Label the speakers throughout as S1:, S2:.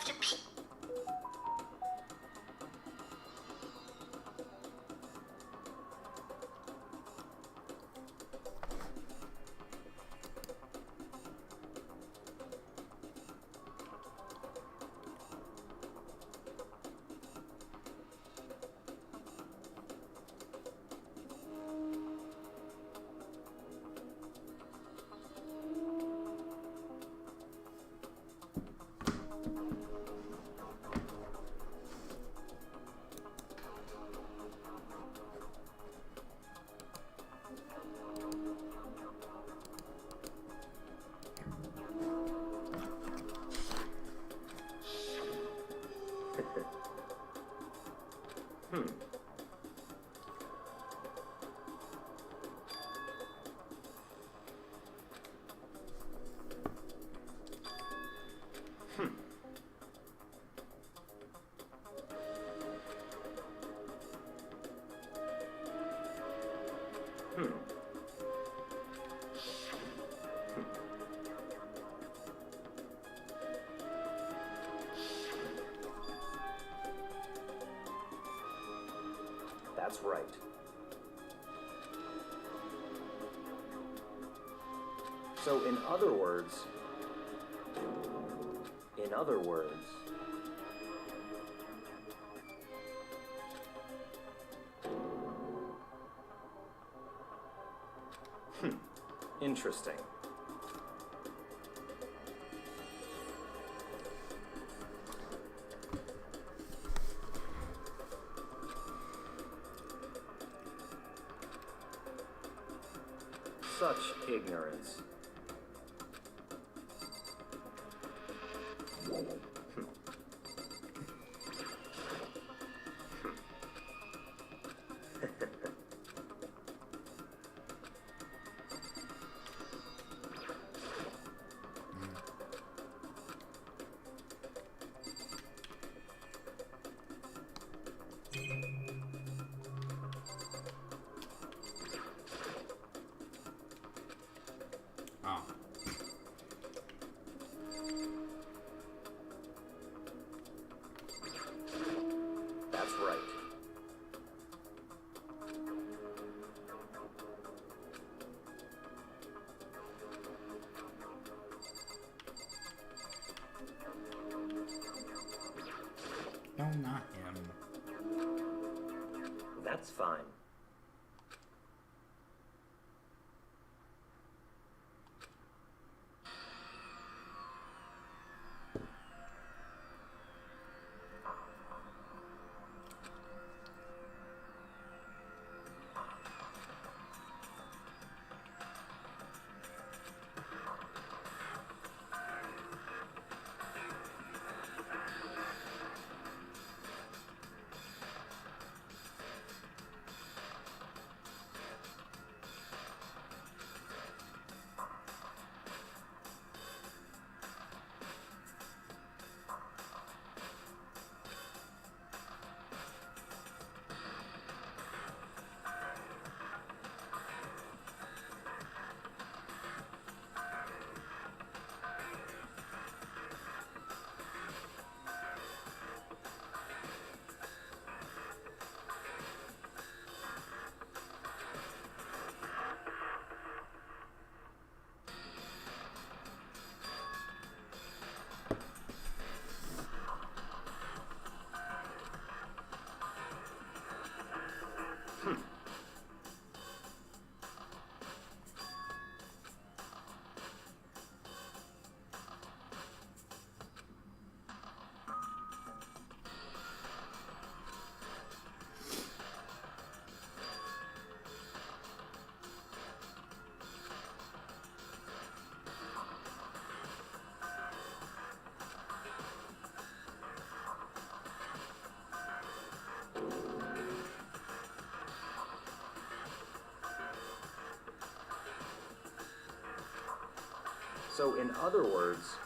S1: have to pee.
S2: That's right. So in other words, interesting. Such ignorance.
S3: Oh.
S2: That's right.
S3: No, not him.
S2: That's fine. So in other words,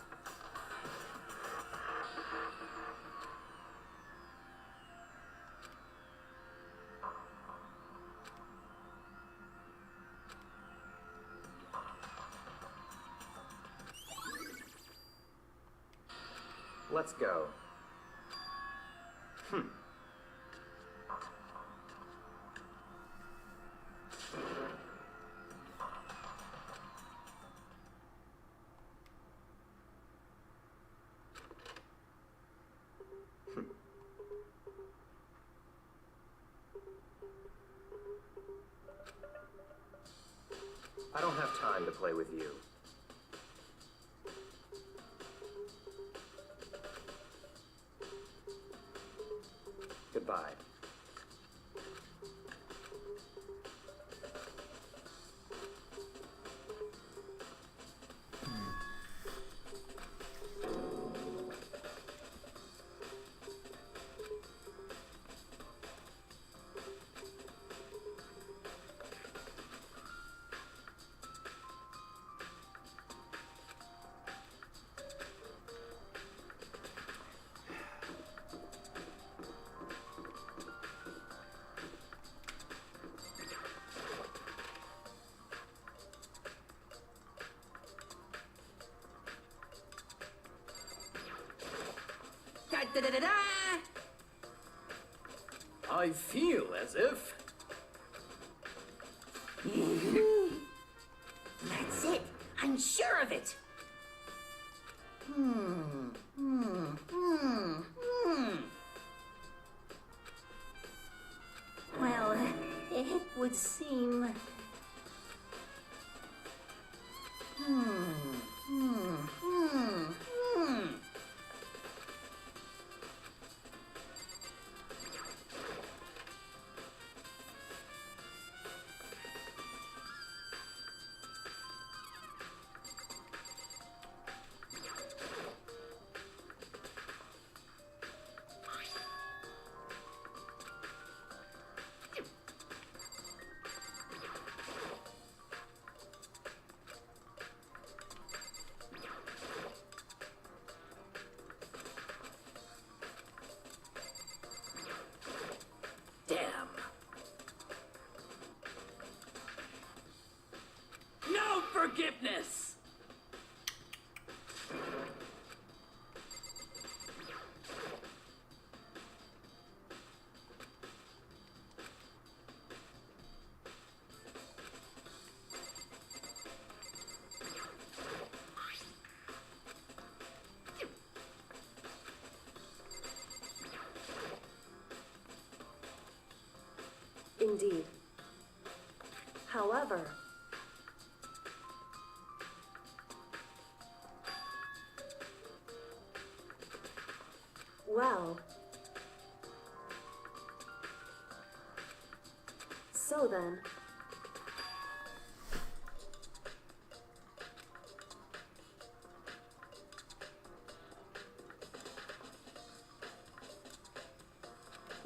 S2: Let's go. I don't have time to play with you. Goodbye.
S1: Da-da-da-da-da!
S2: I feel as if...
S1: That's it. I'm sure of it. Well, it would seem...
S2: Damn.
S1: No forgiveness!
S4: Indeed. However, well, so then,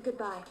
S4: goodbye.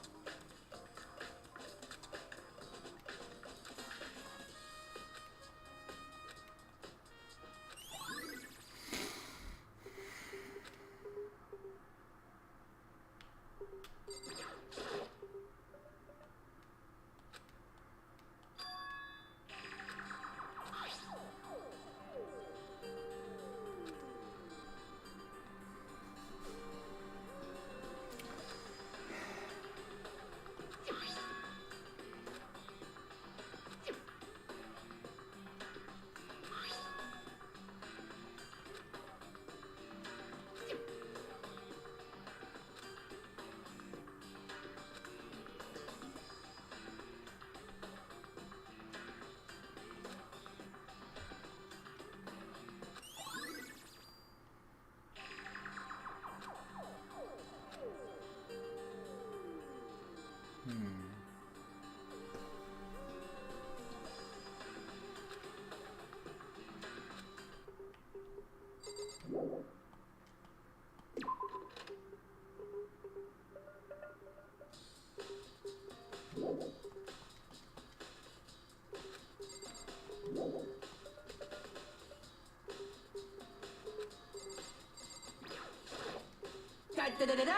S1: Da-da-da-da-da!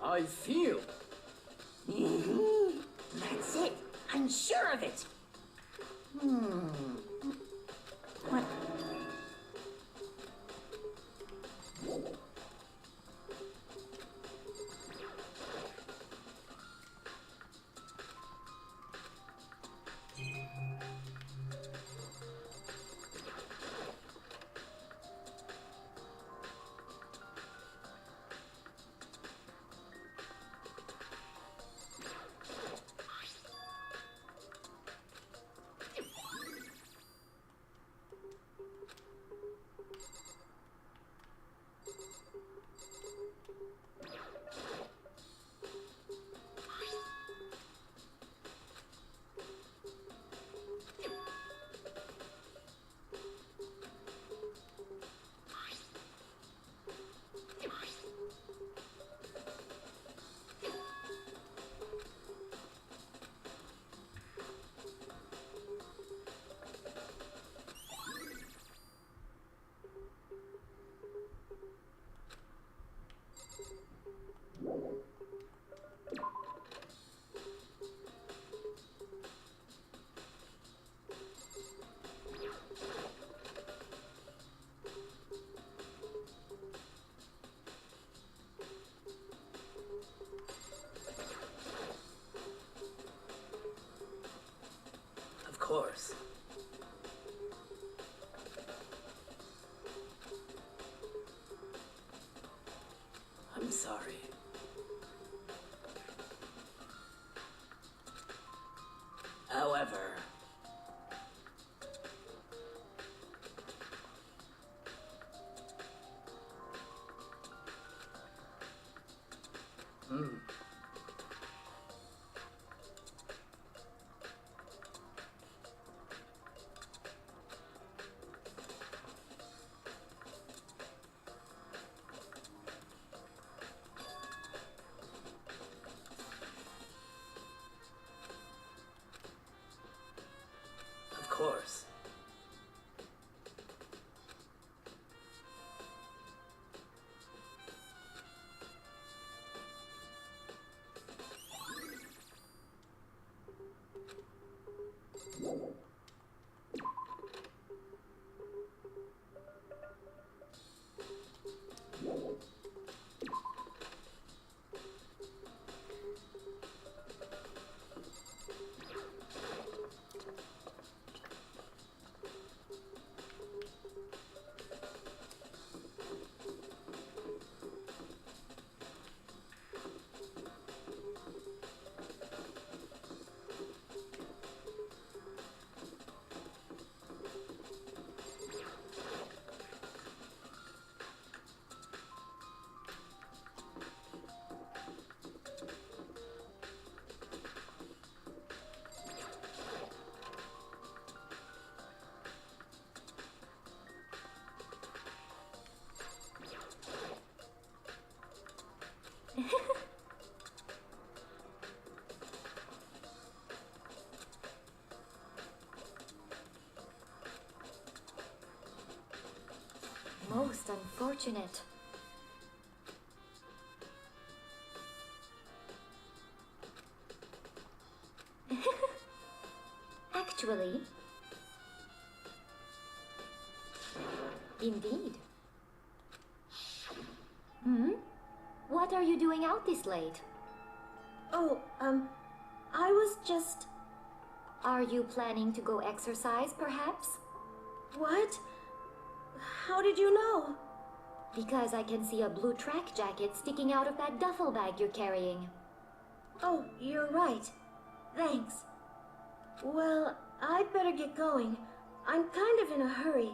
S2: I feel...
S1: That's it. I'm sure of it. What?
S5: course. I'm sorry. However, of course.
S6: Most unfortunate. Actually, indeed. What are you doing out this late?
S4: Oh, I was just...
S6: Are you planning to go exercise, perhaps?
S4: What? How did you know?
S6: Because I can see a blue track jacket sticking out of that duffel bag you're carrying.
S4: Oh, you're right. Thanks. Well, I'd better get going. I'm kind of in a hurry.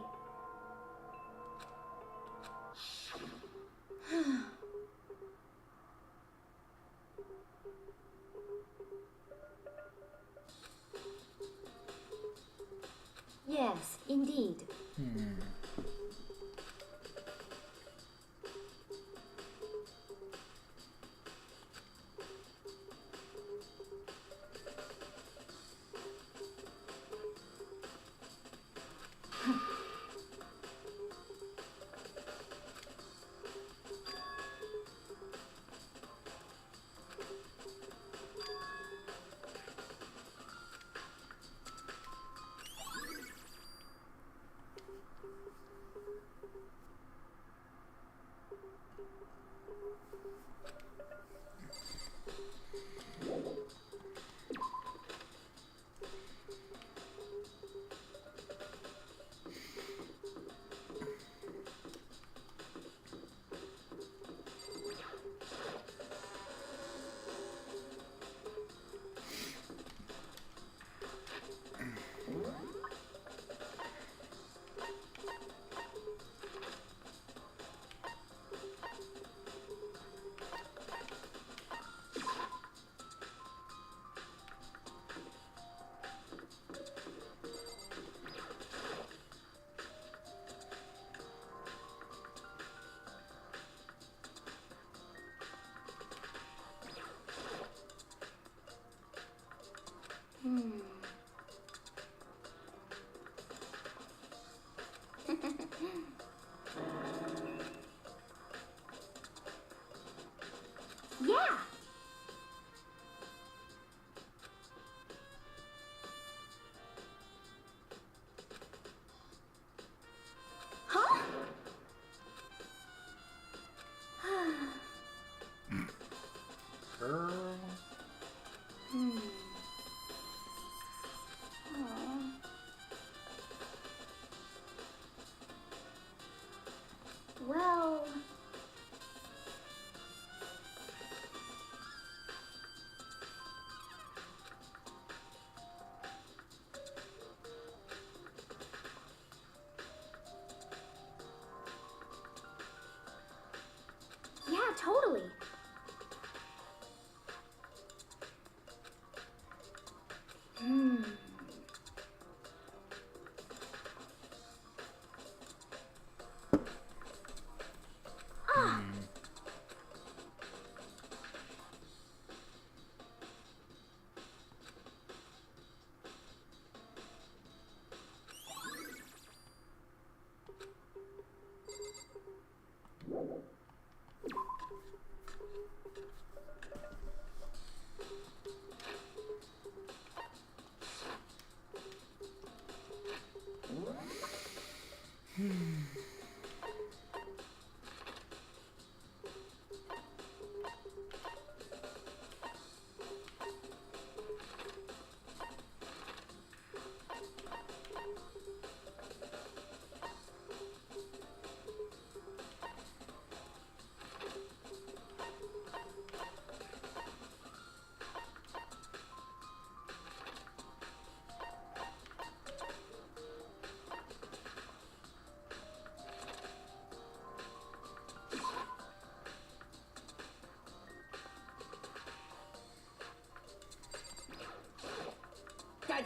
S6: Yes, indeed. Yeah! Huh?
S3: Girl.
S6: Aw. totally.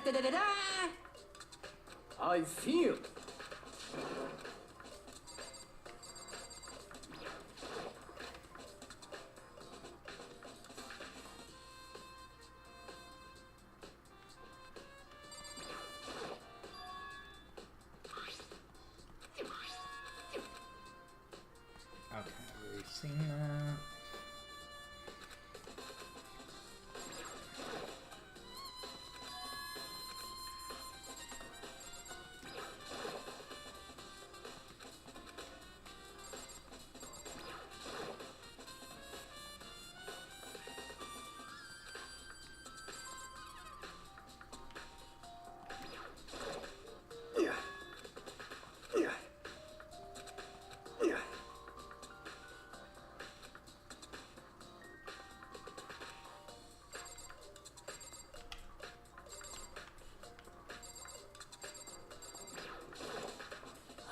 S1: Da da da da!
S5: I feel.
S3: Okay, we've seen that.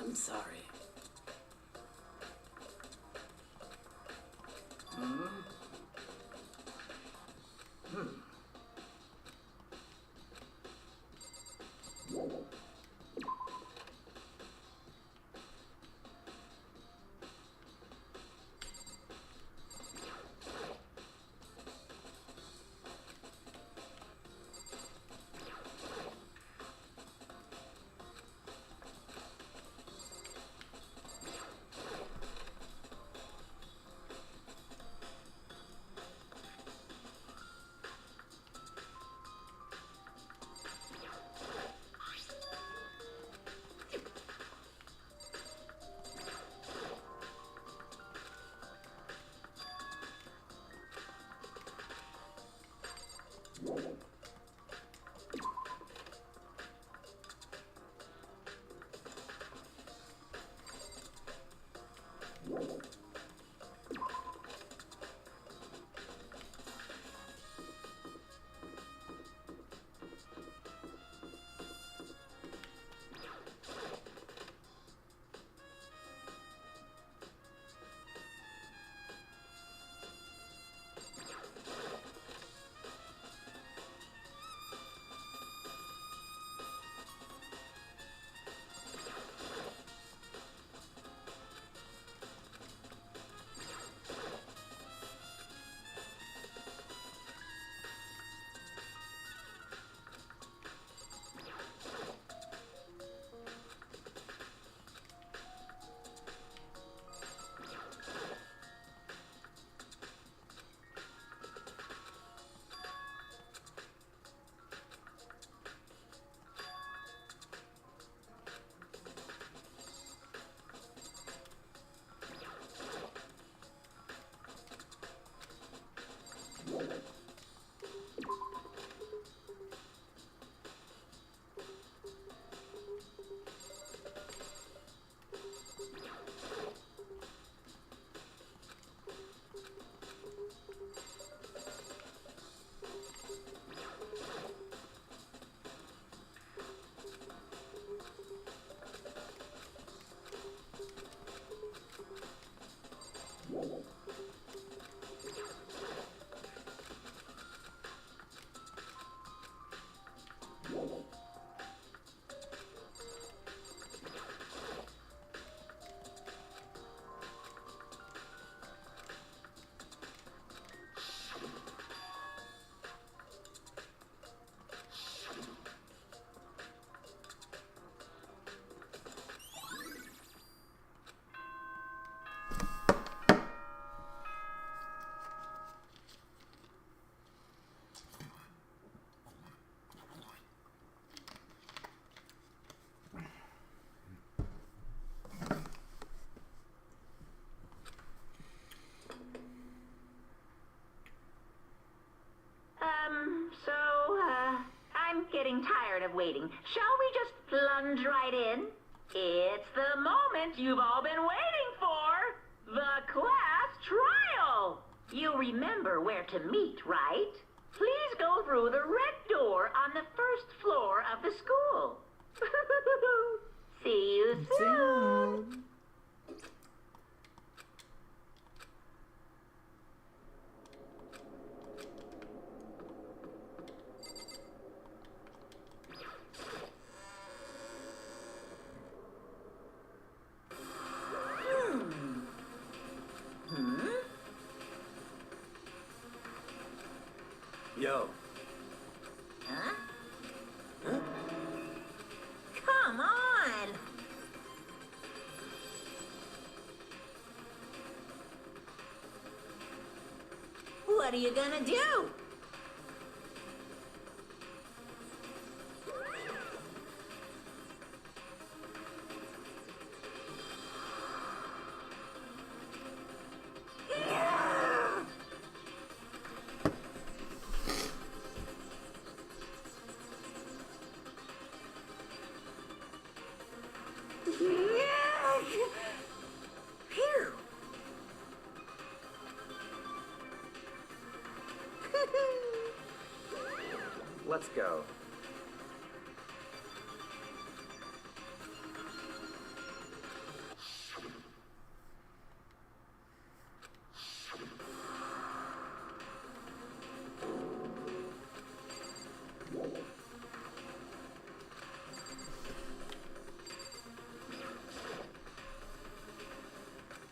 S5: I'm sorry.
S7: getting tired of waiting. Shall we just plunge right in? It's the moment you've all been waiting for. The class trial. You remember where to meet, right? Please go through the red door on the first floor of the school. See you soon.
S2: Yo.
S1: Huh? Come on! What are you gonna do? Phew.
S2: Let's go.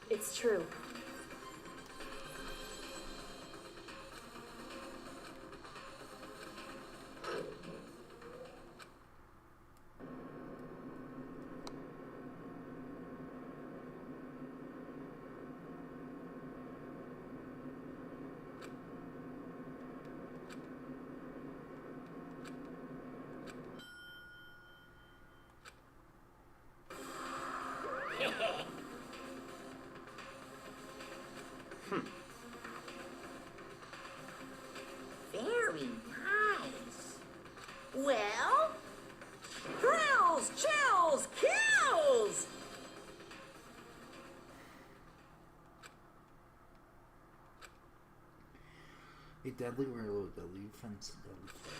S6: It's true.
S1: Very nice. Well, thrills, chills, kills!
S3: A deadly railroad that leads fence to deadly flames.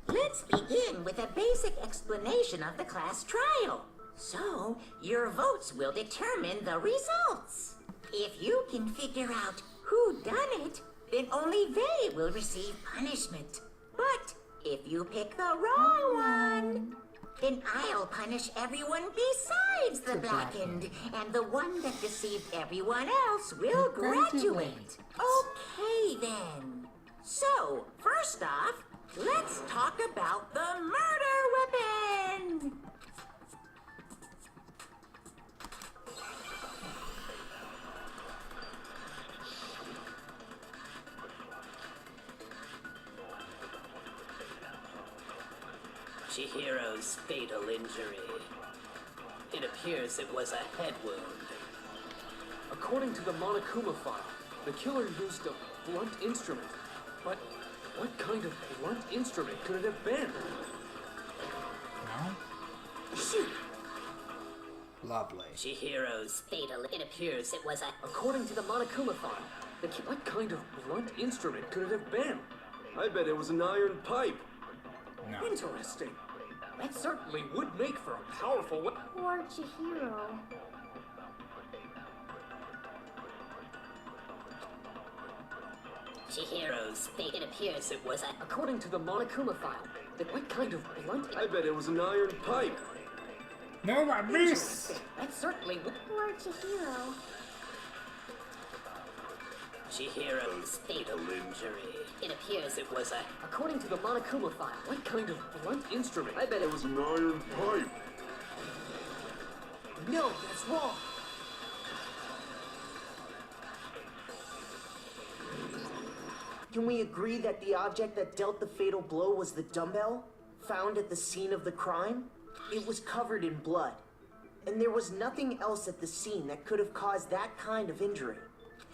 S1: Let's begin with a basic explanation of the class trial. So, your votes will determine the results. If you can figure out who done it, then only they will receive punishment. But if you pick the wrong one, then I'll punish everyone besides the blackened, and the one that deceived everyone else will graduate. Okay, then. So, first off, let's talk about the murder weapon!
S5: Chihiro's fatal injury. It appears it was a head wound.
S8: According to the Monokuma file, the killer used a blunt instrument. But what kind of blunt instrument could it have been?
S3: No?
S1: Shoot!
S3: Lovely.
S5: Chihiro's fatal. It appears it was a.
S8: According to the Monokuma file, what kind of blunt instrument could it have been? I bet it was an iron pipe.
S3: No.
S8: Interesting. That certainly would make for a powerful weapon.
S4: Poor Chihiro.
S5: Chihiro's fate. It appears it was a.
S8: According to the Monokuma file, what kind of blunt? I bet it was an iron pipe.
S3: No, I missed!
S8: That certainly would.
S4: Poor Chihiro.
S5: Chihiro's fatal injury. It appears it was a...
S8: According to the Monokuma file, what kind of blunt instrument?
S5: I bet it was...
S9: An iron pipe.
S8: No, that's wrong.
S10: Can we agree that the object that dealt the fatal blow was the dumbbell found at the scene of the crime? It was covered in blood, and there was nothing else at the scene that could have caused that kind of injury.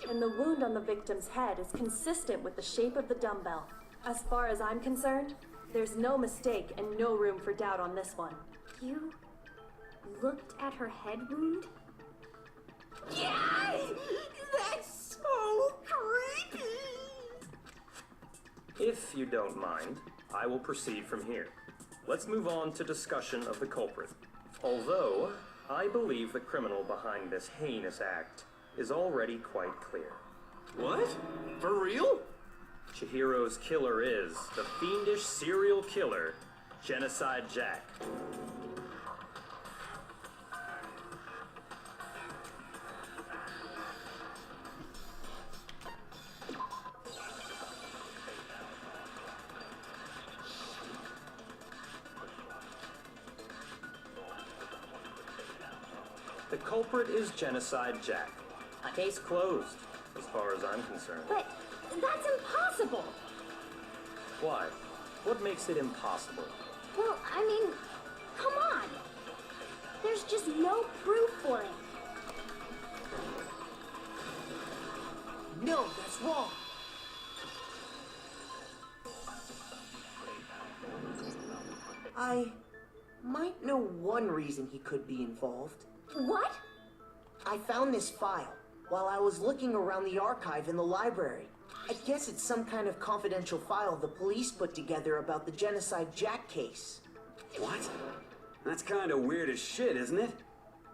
S11: And the wound on the victim's head is consistent with the shape of the dumbbell. As far as I'm concerned, there's no mistake and no room for doubt on this one.
S6: You looked at her head wound?
S1: Yay! That's so creepy!
S2: If you don't mind, I will proceed from here. Let's move on to discussion of the culprit. Although, I believe the criminal behind this heinous act is already quite clear.
S9: What? For real?
S2: Chihiro's killer is the fiendish serial killer, Genocide Jack. The culprit is Genocide Jack. Case closed, as far as I'm concerned.
S6: But that's impossible!
S2: Why? What makes it impossible?
S6: Well, I mean, come on! There's just no proof for it.
S10: No, that's wrong. I might know one reason he could be involved.
S6: What?
S10: I found this file while I was looking around the archive in the library. I guess it's some kind of confidential file the police put together about the Genocide Jack case.
S12: What? That's kind of weird as shit, isn't it?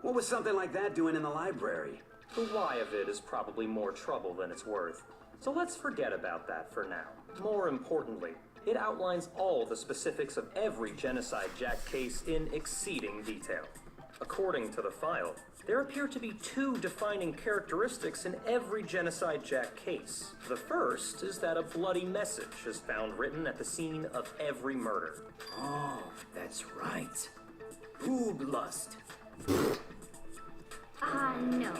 S12: What was something like that doing in the library?
S2: The why of it is probably more trouble than it's worth. So let's forget about that for now. More importantly, it outlines all the specifics of every Genocide Jack case in exceeding detail. According to the file, there appear to be two defining characteristics in every Genocide Jack case. The first is that a bloody message is found written at the scene of every murder.
S5: Oh, that's right. Boob lust.
S6: No.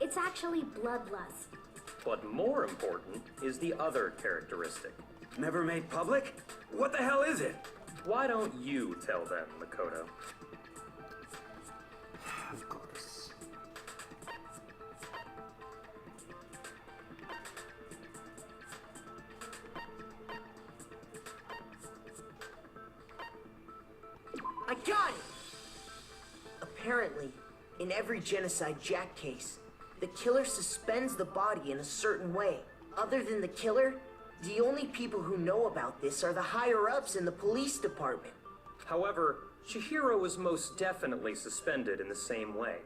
S6: It's actually bloodlust.
S2: But more important is the other characteristic.
S12: Never made public? What the hell is it?
S2: Why don't you tell them, Makoto?
S3: Of course.
S10: I got it! Apparently, in every Genocide Jack case, the killer suspends the body in a certain way. Other than the killer, the only people who know about this are the higher-ups in the police department.
S2: However, Chihiro is most definitely suspended in the same way.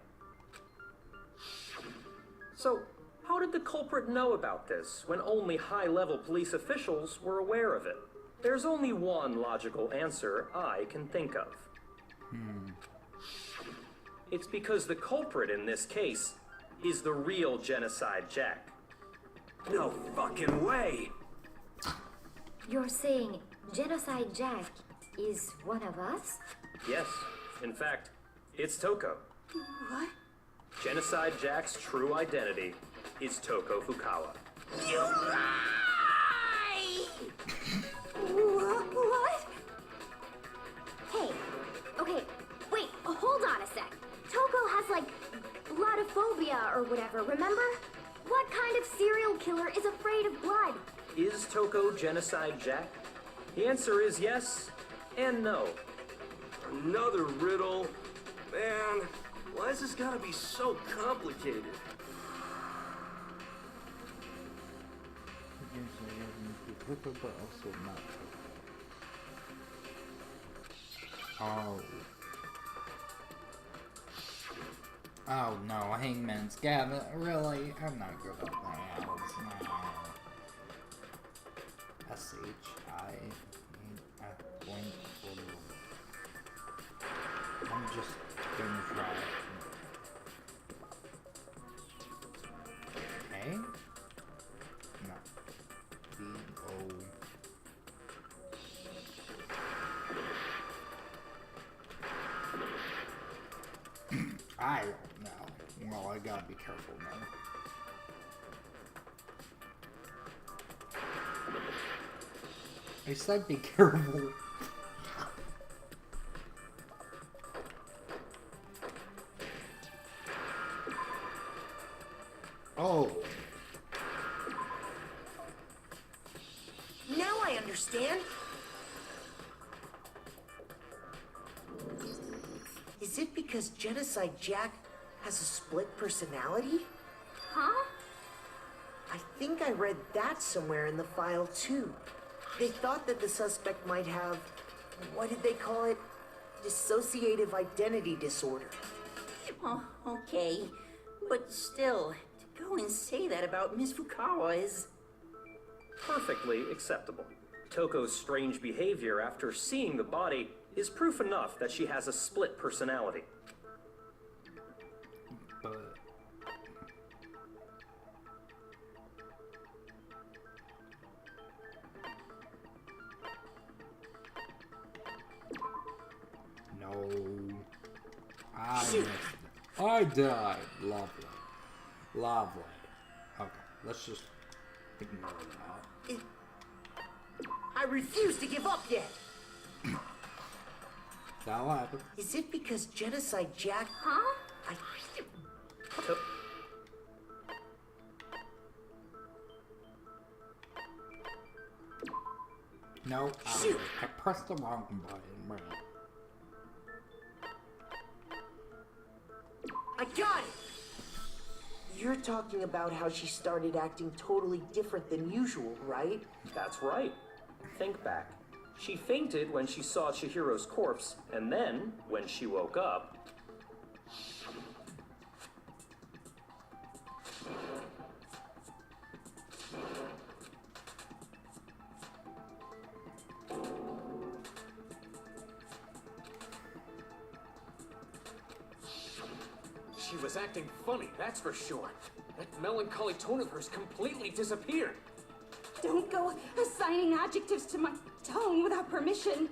S2: So, how did the culprit know about this when only high-level police officials were aware of it? There's only one logical answer I can think of. It's because the culprit in this case is the real Genocide Jack.
S12: No fucking way!
S6: You're saying Genocide Jack is one of us?
S2: Yes, in fact, it's Toko.
S10: What?
S2: Genocide Jack's true identity is Toko Fukawa.
S1: You lie!
S6: What? Hey, okay, wait, hold on a sec. Toko has, like, bloodophobia or whatever, remember? What kind of serial killer is afraid of blood?
S2: Is Toko Genocide Jack? The answer is yes and no.
S9: Another riddle? Man, why has this gotta be so complicated?
S3: Quicker, but also not. Oh. Oh no, Hangman's Gavin, really? I'm not good at that. No. S-H-I at point I'm just gonna try. Okay. I don't know. Well, I gotta be careful now. I said be careful. Oh.
S10: Now I understand. Is it because Genocide Jack has a split personality?
S6: Huh?
S10: I think I read that somewhere in the file too. They thought that the suspect might have, what did they call it? Dissociative identity disorder.
S1: Oh, okay. But still, to go and say that about Miss Fukawa is...
S2: Perfectly acceptable. Toko's strange behavior after seeing the body is proof enough that she has a split personality.
S3: But... No. I died. Lovely. Lovely. Okay, let's just ignore that.
S10: I refuse to give up yet.
S3: That'll happen.
S10: Is it because Genocide Jack...
S6: Huh?
S3: No, I pressed the wrong button. Right.
S10: I got it! You're talking about how she started acting totally different than usual, right?
S2: That's right. Think back. She fainted when she saw Chihiro's corpse, and then, when she woke up...
S8: She was acting funny, that's for sure. That melancholy tone of hers completely disappeared.
S13: Don't go assigning adjectives to my tone without permission.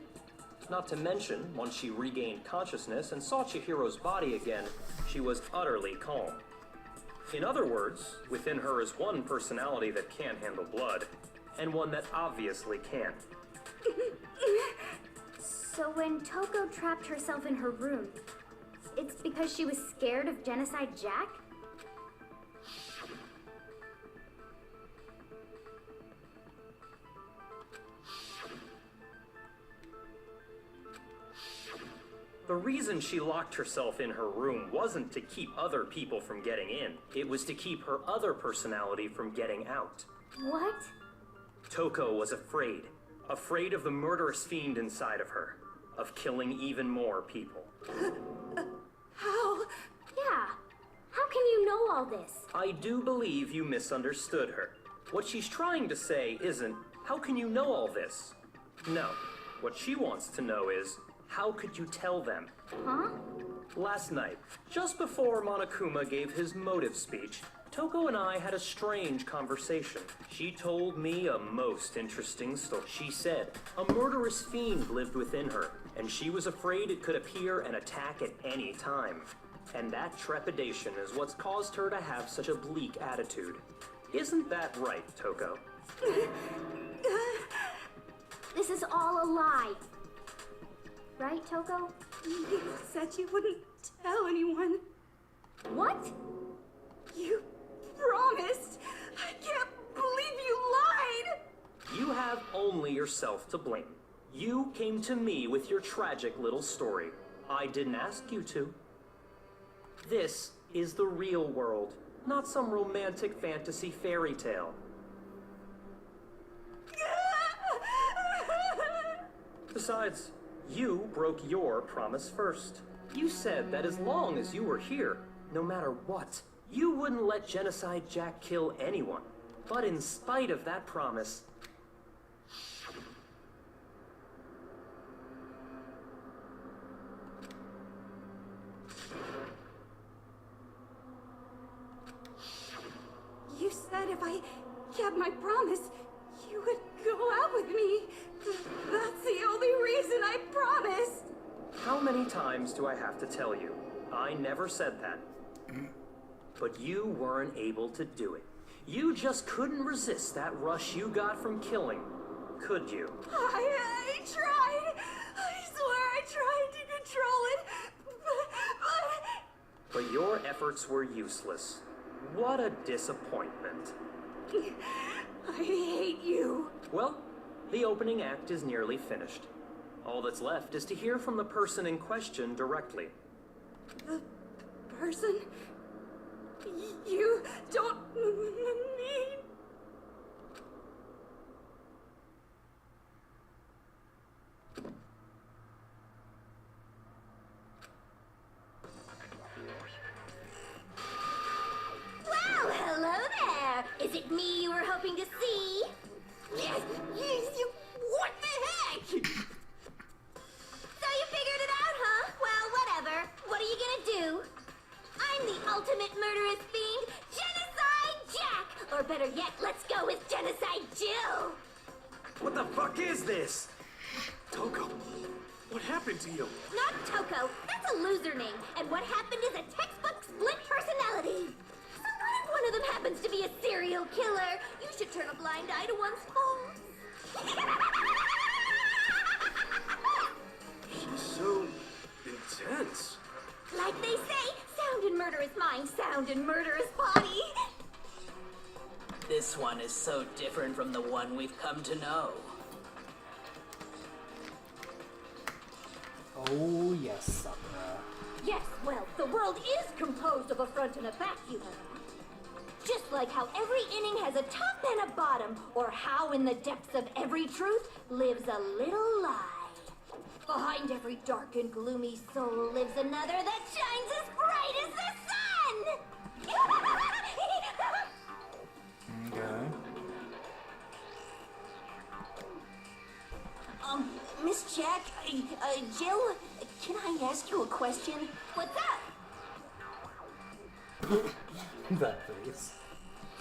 S2: Not to mention, once she regained consciousness and saw Chihiro's body again, she was utterly calm. In other words, within her is one personality that can't handle blood, and one that obviously can.
S6: So when Toko trapped herself in her room, it's because she was scared of Genocide Jack?
S2: The reason she locked herself in her room wasn't to keep other people from getting in. It was to keep her other personality from getting out.
S6: What?
S2: Toko was afraid. Afraid of the murderous fiend inside of her. Of killing even more people.
S13: How?
S6: Yeah. How can you know all this?
S2: I do believe you misunderstood her. What she's trying to say isn't, how can you know all this? No. What she wants to know is, how could you tell them?
S6: Huh?
S2: Last night, just before Monokuma gave his motive speech, Toko and I had a strange conversation. She told me a most interesting story. She said a murderous fiend lived within her, and she was afraid it could appear and attack at any time. And that trepidation is what's caused her to have such a bleak attitude. Isn't that right, Toko?
S6: This is all a lie. Right, Toko?
S13: You said you wouldn't tell anyone.
S6: What?
S13: You promised. I can't believe you lied.
S2: You have only yourself to blame. You came to me with your tragic little story. I didn't ask you to. This is the real world, not some romantic fantasy fairy tale. Besides, you broke your promise first. You said that as long as you were here, no matter what, you wouldn't let Genocide Jack kill anyone. But in spite of that promise,
S13: You said if I kept my promise, you would go out with me. That's the only reason I promised.
S2: how many times do I have to tell you? I never said that. But you weren't able to do it. You just couldn't resist that rush you got from killing, could you?
S13: I tried. I swear I tried to control it,
S2: But your efforts were useless. What a disappointment.
S13: I hate you.
S2: Well, the opening act is nearly finished. All that's left is to hear from the person in question directly.
S13: The person you don't mean.
S6: Well, hello there. Is it me you were hoping to see?
S1: Yes, what the heck?
S6: So you figured it out, huh? Well, whatever. What are you gonna do? I'm the ultimate murderous fiend, Genocide Jack! Or better yet, let's go with Genocide Jill!
S12: What the fuck is this?
S8: Toko, what happened to you?
S6: Not Toko, that's a loser name, and what happened is a textbook split personality. So what if one of them happens to be a serial killer? You should turn a blind eye to one's faults.
S9: She's so intense.
S6: Like they say, sound in murderous mind, sound in murderous body.
S5: This one is so different from the one we've come to know.
S3: Oh, yes, Sakura.
S6: Yes, well, the world is composed of a front and a back, you know. Just like how every inning has a top and a bottom, or how in the depths of every truth lives a little lie. Behind every dark and gloomy soul lives another that shines as bright as the sun!
S3: Okay.
S1: Miss Jack, Jill, can I ask you a question?
S6: What's up?
S3: That face.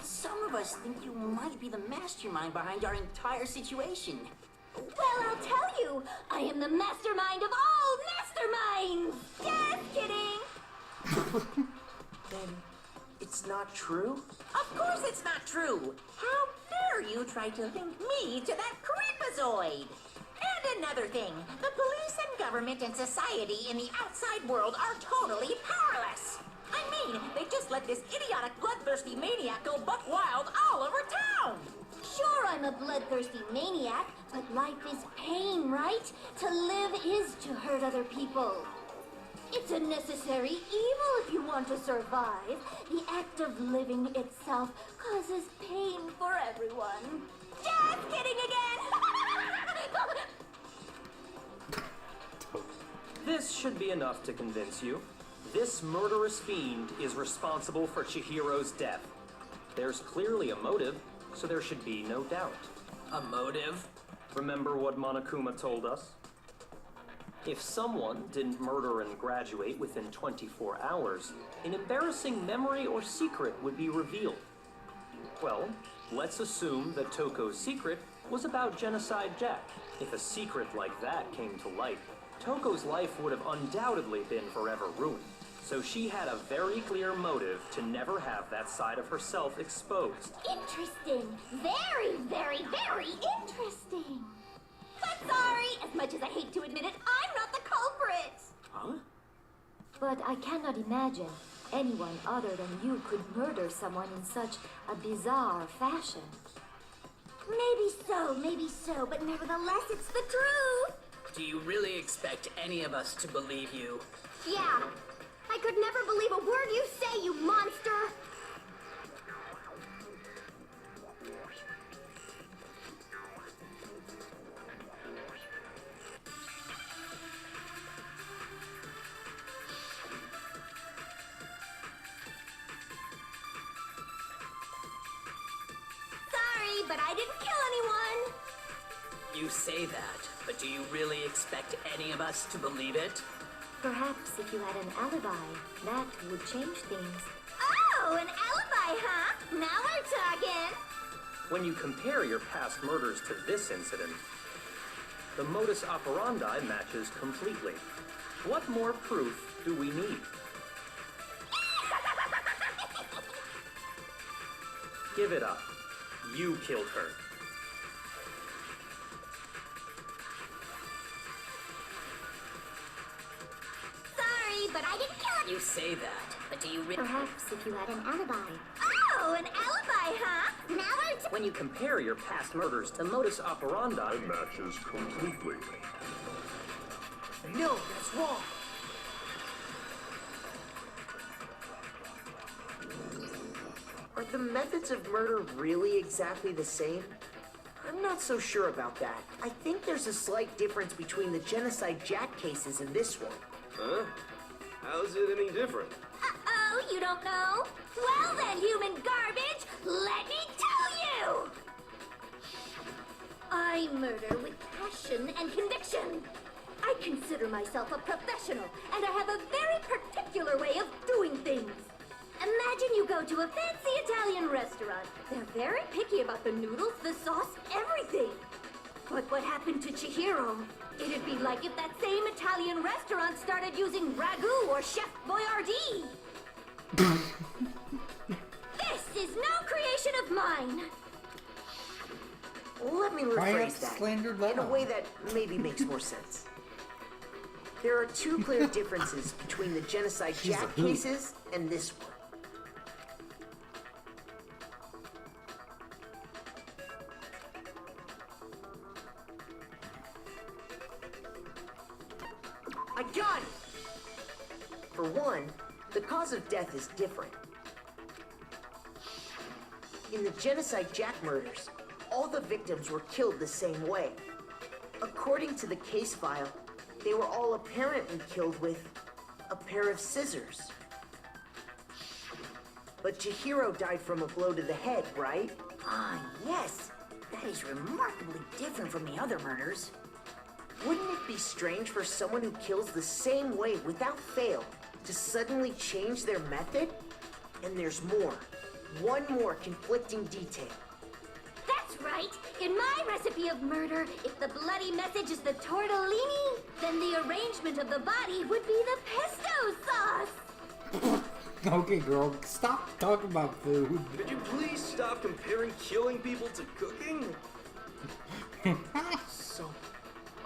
S1: Some of us think you might be the mastermind behind our entire situation.
S6: Well, I'll tell you, I am the mastermind of all masterminds! Just kidding!
S10: Then it's not true?
S1: Of course it's not true. How dare you try to link me to that creepazoid? And another thing, the police and government and society in the outside world are totally powerless. I mean, they just let this idiotic bloodthirsty maniac go buck wild all over town.
S6: Sure, I'm a bloodthirsty maniac, but life is pain, right? To live is to hurt other people. It's a necessary evil if you want to survive. The act of living itself causes pain for everyone. Just kidding again!
S2: This should be enough to convince you. This murderous fiend is responsible for Chihiro's death. There's clearly a motive, so there should be no doubt.
S5: A motive?
S2: Remember what Monokuma told us? If someone didn't murder and graduate within 24 hours, an embarrassing memory or secret would be revealed. Well, let's assume that Toko's secret was about Genocide Jack. If a secret like that came to light, Toko's life would have undoubtedly been forever ruined. So she had a very clear motive to never have that side of herself exposed.
S6: Interesting. Very, very, very interesting. But sorry, as much as I hate to admit it, I'm not the culprit.
S8: Huh?
S11: But I cannot imagine anyone other than you could murder someone in such a bizarre fashion.
S6: Maybe so, but nevertheless, it's the truth.
S5: Do you really expect any of us to believe you?
S6: Yeah. I could never believe a word you say, you monster! Sorry, but I didn't kill anyone!
S5: You say that, but do you really expect any of us to believe it?
S11: Perhaps if you had an alibi, that would change things.
S6: Oh, an alibi, huh? Now we're talking!
S2: When you compare your past murders to this incident, the modus operandi matches completely. What more proof do we need? Give it up. You killed her.
S6: Sorry, but I didn't kill
S5: You say that, but do you really?
S6: Perhaps if you had an alibi.
S7: Oh, an alibi, huh?
S6: Now we're
S2: When you compare your past murders to modus operandi,
S14: Matches completely.
S10: No, that's wrong. Are the methods of murder really exactly the same? I'm not so sure about that. I think there's a slight difference between the Genocide Jack cases and this one.
S9: Huh? How's it any different?
S6: Uh-oh, you don't know? Well then, human garbage, let me tell you! I murder with passion and conviction. I consider myself a professional, and I have a very particular way of doing things. Imagine you go to a fancy Italian restaurant. They're very picky about the noodles, the sauce, everything. But what happened to Chihiro? It'd be like if that same Italian restaurant started using ragu or Chef Boyardee. This is no creation of mine.
S10: Let me rephrase that in a way that maybe makes more sense. There are two clear differences between the Genocide Jack cases and this one. I got it! For one, the cause of death is different. In the Genocide Jack murders, all the victims were killed the same way. According to the case file, they were all apparently killed with a pair of scissors. But Chihiro died from a blow to the head, right?
S1: Ah, yes. That is remarkably different from the other murders.
S10: Wouldn't it be strange for someone who kills the same way without fail to suddenly change their method? And there's more. One more conflicting detail.
S6: That's right. In my recipe of murder, if the bloody message is the tortellini, then the arrangement of the body would be the pesto sauce.
S3: Okay, girl, stop talking about food.
S9: Could you please stop comparing killing people to cooking?
S8: So,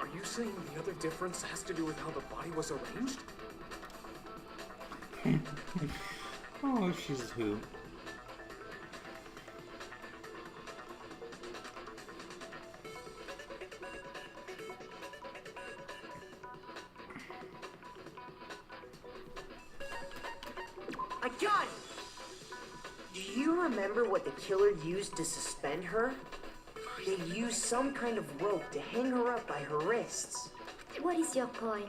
S8: are you saying the other difference has to do with how the body was arranged?
S3: Oh, she's a hoot.
S10: I got it! Do you remember what the killer used to suspend her? They used some kind of rope to hang her up by her wrists.
S6: What is your point?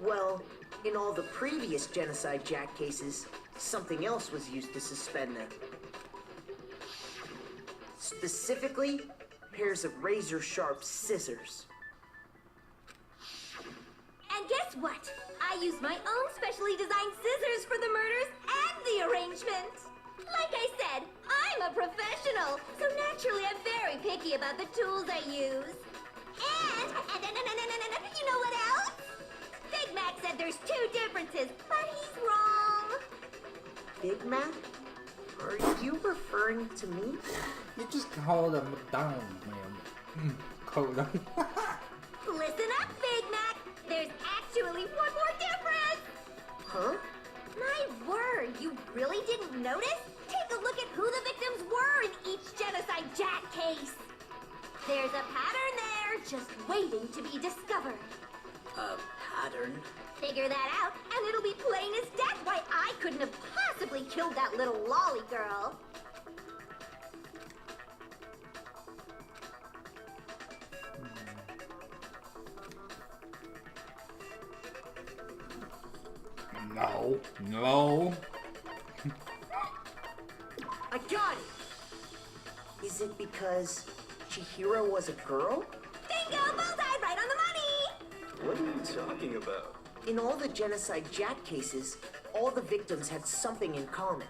S10: Well, in all the previous Genocide Jack cases, something else was used to suspend them. Specifically, pairs of razor-sharp scissors.
S6: And guess what? I use my own specially designed scissors for the murders and the arrangement. Like I said, I'm a professional, so naturally I'm very picky about the tools I use. And you know what else? Big Mac said there's two differences, but he's wrong.
S10: Big Mac? Are you referring to me?
S3: You just called a McDonald's, man. Coda.
S6: Listen up, Big Mac. There's actually one more difference.
S10: Huh?
S6: My word, you really didn't notice? Take a look at who the victims were in each Genocide Jack case. There's a pattern there, just waiting to be discovered.
S5: A pattern?
S6: Figure that out, and it'll be plain as death why I couldn't have possibly killed that little lolly girl.
S3: No. No.
S10: I got it! Is it because Chihiro was a girl?
S6: Bingo! Bullseye! Right on the money!
S9: What are you talking about?
S10: In all the Genocide Jack cases, all the victims had something in common.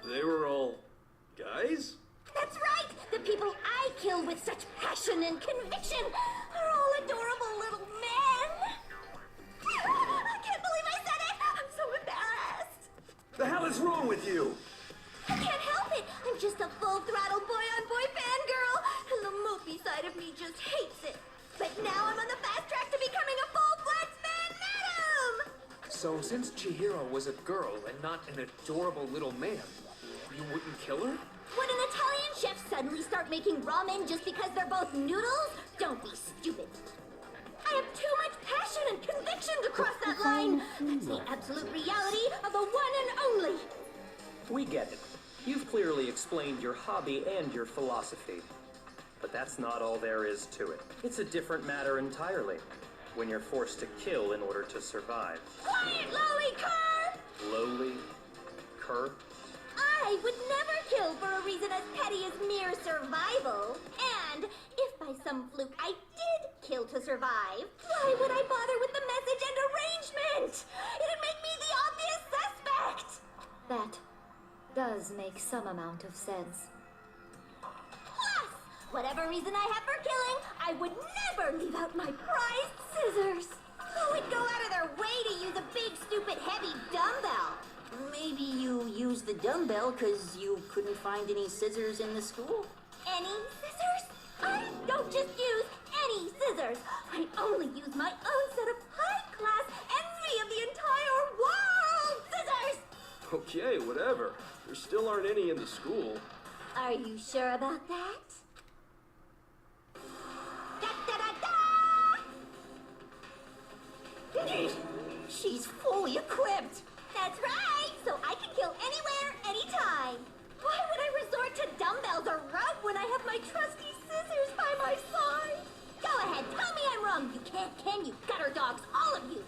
S9: They were all guys?
S6: That's right!
S8: So since Chihiro was a girl and not an adorable little man, you wouldn't kill her?
S6: Would an Italian chef suddenly start making ramen just because they're both noodles? Don't be stupid. I have too much passion and conviction to cross that line. That's the absolute reality of the one and only.
S2: We get it. You've clearly explained your hobby and your philosophy. But that's not all there is to it. It's a different matter entirely. When you're forced to kill in order to survive.
S6: Quiet, lowly cur!
S2: Lowly? Cur?
S6: I would never kill for a reason as petty as mere survival. And if by some fluke I did kill to survive, why would I bother with the message and arrangement? It'd make me the obvious suspect!
S14: That does make some amount of sense.
S6: Plus, whatever reason I have for killing, I would never leave out my prized scissors. Who would go out of their way to use a big, stupid, heavy dumbbell?
S1: Maybe you used the dumbbell because you couldn't find any scissors in the school?
S6: Any scissors? I don't just use any scissors. I only use my own set of high-class envy of the entire world scissors!
S9: Okay, whatever. There still aren't any in the school.
S6: Are you sure about that?
S1: She's fully equipped.
S6: That's right, so I can kill anywhere, anytime. Why would I resort to dumbbells or rope when I have my trusty scissors by my side? Go ahead, tell me I'm wrong. You can't, can you? Gutter dogs, all of you.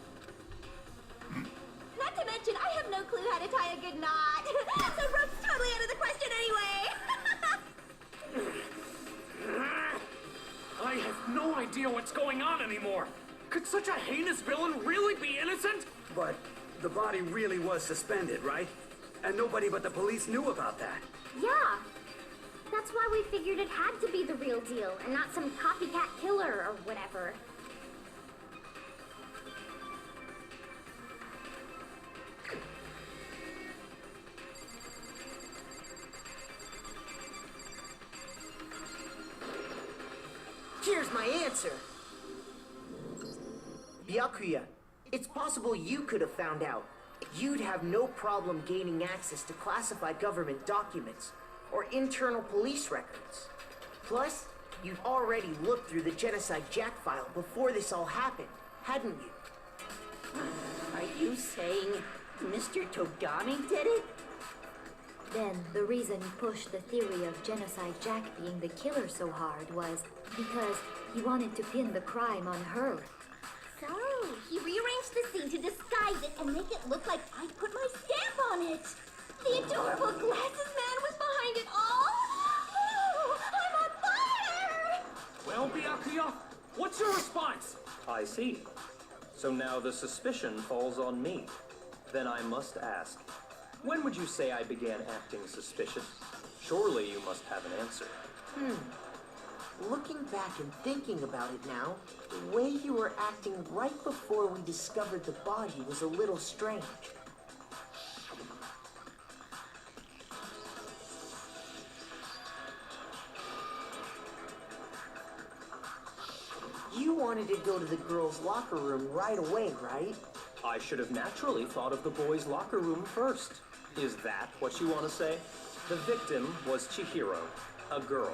S6: Not to mention, I have no clue how to tie a good knot. So rope's totally out of the question anyway.
S8: I have no idea what's going on anymore. Could such a heinous villain really be innocent?
S12: But the body really was suspended, right? And nobody but the police knew about that.
S6: Yeah. That's why we figured it had to be the real deal and not some copycat killer or whatever.
S10: Here's my answer. Byakuya, it's possible you could have found out. You'd have no problem gaining access to classified government documents or internal police records. Plus, you'd already looked through the Genocide Jack file before this all happened, hadn't you?
S1: Are you saying Mr. Togami did it?
S14: Then the reason he pushed the theory of Genocide Jack being the killer so hard was because he wanted to pin the crime on her.
S6: So, he rearranged the scene to disguise it and make it look like I put my stamp on it. The adorable glasses man was behind it all. Oh, I'm on fire!
S8: Well, Byakuya, what's your response?
S2: I see. So now the suspicion falls on me. Then I must ask, when would you say I began acting suspicious? Surely you must have an answer.
S10: Looking back and thinking about it now, the way you were acting right before we discovered the body was a little strange. You wanted to go to the girls' locker room right away, right?
S2: I should have naturally thought of the boys' locker room first. Is that what you want to say? The victim was Chihiro, a girl.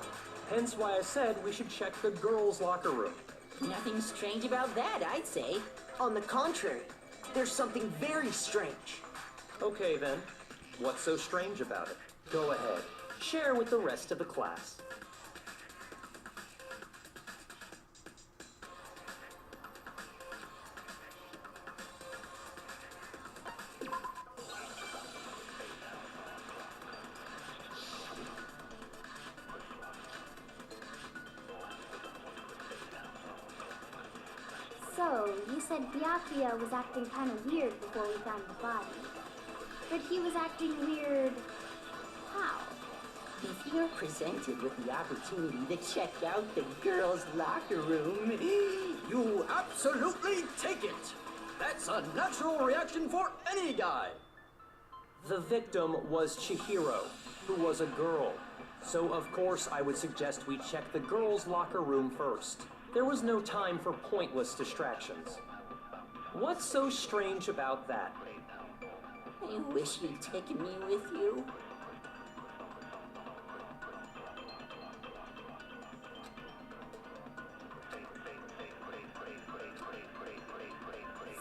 S2: Hence why I said we should check the girls' locker room.
S1: Nothing strange about that, I'd say.
S10: On the contrary, there's something very strange.
S2: Okay then, what's so strange about it? Go ahead, share with the rest of the class.
S6: So, you said Byakuya was acting kind of weird before we found the body. But he was acting weird... how?
S1: If you're presented with the opportunity to check out the girls' locker room,
S15: You absolutely take it! That's a natural reaction for any guy!
S2: The victim was Chihiro, who was a girl. So of course I would suggest we check the girls' locker room first. There was no time for pointless distractions. What's so strange about that?
S1: I wish you'd taken me with you.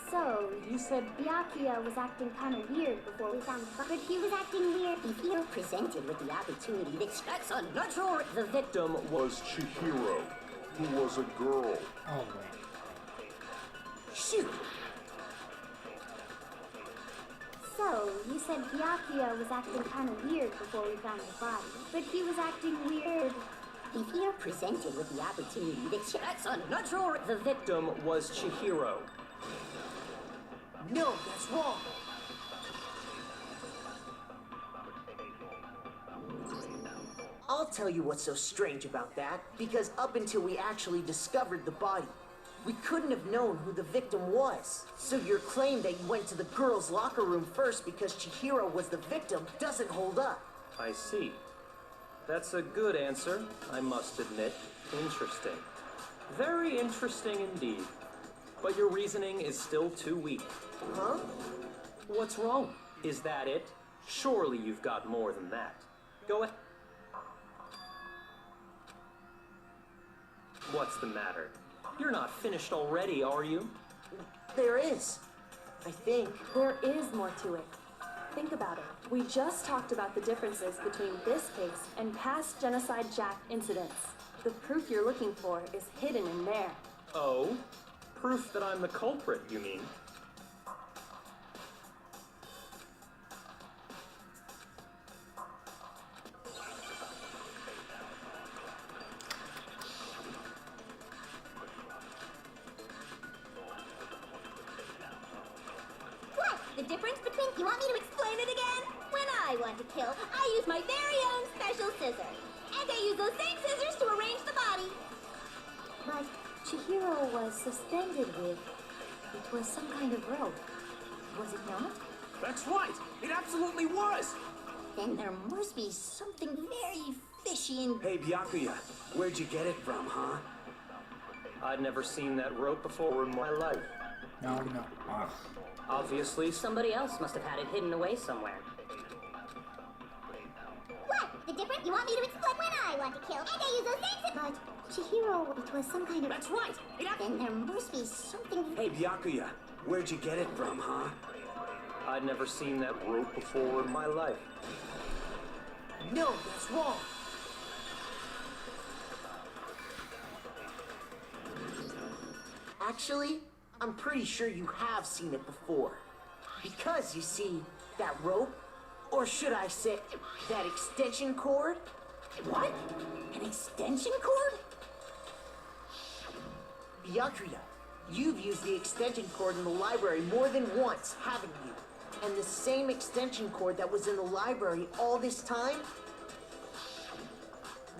S6: So,
S8: You said
S6: Byakuya was acting kind of weird before we found the But he was acting weird.
S1: If you're presented with the opportunity to
S5: That's unnatural.
S2: The victim
S16: Was Chihiro, who was a girl.
S3: Oh, wait.
S1: shoot.
S6: So, you said Byakuya was acting kind of weird before we found the body. But he was acting weird.
S1: If you're presented with the opportunity to
S5: That's unnatural.
S2: The victim was Chihiro.
S10: No, that's wrong. I'll tell you what's so strange about that, because up until we actually discovered the body, we couldn't have known who the victim was. So your claim that you went to the girls' locker room first because Chihiro was the victim doesn't hold up.
S2: I see. That's a good answer, I must admit. Interesting. Very interesting indeed. But your reasoning is still too weak.
S10: Huh?
S2: What's wrong? Is that it? Surely you've got more than that. Go ahead. What's the matter? You're not finished already, are you?
S10: There is. I think.
S11: There is more to it. Think about it. We just talked about the differences between this case and past Genocide Jack incidents. The proof you're looking for is hidden in there.
S2: Oh? Proof that I'm the culprit, you mean?
S6: What? The difference between... You want me to explain it again? When I want to kill, I use my very own special scissors. And I use those same scissors to arrange the body.
S14: But Chihiro was suspended with... It was some kind of rope. Was it not?
S15: That's right! It absolutely was!
S1: Then there must be something very fishy in...
S12: Hey, Byakuya, where'd you get it from, huh?
S2: I'd never seen that rope before in my life.
S3: No, no. Ugh.
S2: Obviously,
S5: Somebody else must have had it hidden away somewhere.
S6: What? The difference? You want me to explain when I want to kill? And I use those same scissors.
S14: But Chihiro, it was some kind of...
S15: That's right!
S1: Then there must be something...
S12: Hey, Byakuya, where'd you get it from, huh?
S2: I'd never seen that rope before in my life.
S10: No, that's wrong. Actually, I'm pretty sure you have seen it before. Because, you see, that rope, or should I say, that extension cord?
S1: What? An extension cord?
S10: Byakuya, you've used the extension cord in the library more than once, haven't you? And the same extension cord that was in the library all this time